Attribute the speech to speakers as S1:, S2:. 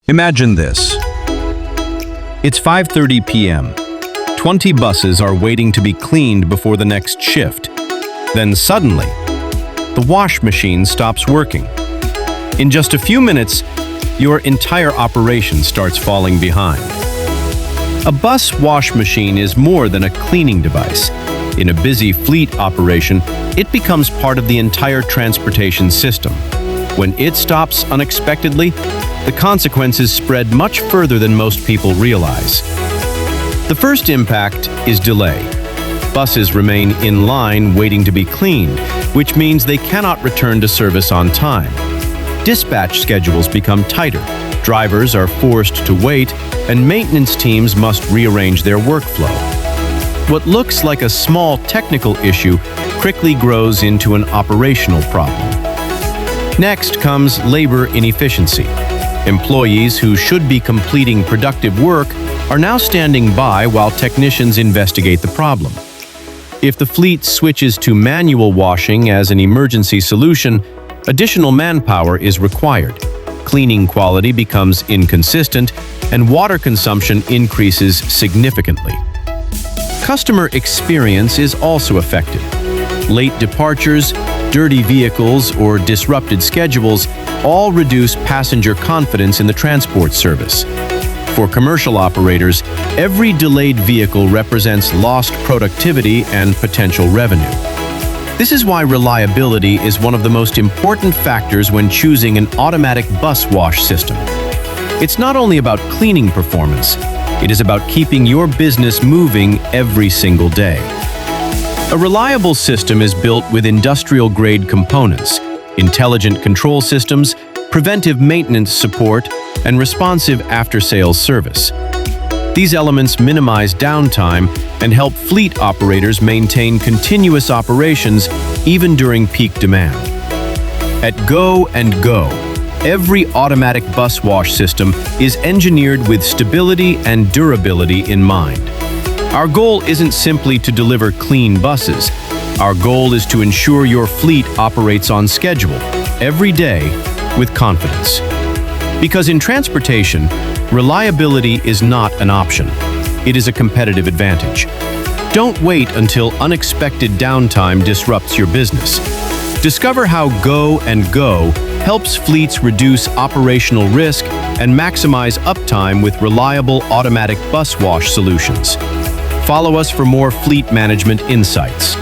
S1: Imagine this. It's 5:30 p.m. 20 buses are waiting to be cleaned before the next shift. Then suddenly, the wash machine stops working. In just a few minutes, your entire operation starts falling behind. A bus wash machine is more than a cleaning device. In a busy fleet operation, it becomes part of the entire transportation system. When it stops unexpectedly, the consequences spread much further than most people realize. The first impact is delay. Buses remain in line waiting to be cleaned, which means they cannot return to service on time. Dispatch schedules become tighter, drivers are forced to wait, and maintenance teams must rearrange their workflow. What looks like a small technical issue quickly grows into an operational problem. Next comes labor inefficiency. Employees who should be completing productive work are now standing by while technicians investigate the problem. If the fleet switches to manual washing as an emergency solution, additional manpower is required. Cleaning quality becomes inconsistent, and water consumption increases significantly. Customer experience is also affected. Late departures, dirty vehicles, or disrupted schedules all reduce passenger confidence in the transport service. For commercial operators, every delayed vehicle represents lost productivity and potential revenue. This is why reliability is one of the most important factors when choosing an automatic bus wash system. It's not only about cleaning performance, it is about keeping your business moving every single day. A reliable system is built with industrial-grade components, intelligent control systems, preventive maintenance support, and responsive after-sales service. These elements minimize downtime and help fleet operators maintain continuous operations even during peak demand. At Go&Go, every automatic bus wash system is engineered with stability and durability in mind. Our goal isn't simply to deliver clean buses. Our goal is to ensure your fleet operates on schedule every day with confidence. Because in transportation, reliability is not an option. It is a competitive advantage. Don't wait until unexpected downtime disrupts your business. Discover how Go&Go helps fleets reduce operational risk and maximize uptime with reliable automatic bus wash solutions. Follow us for more fleet management insights.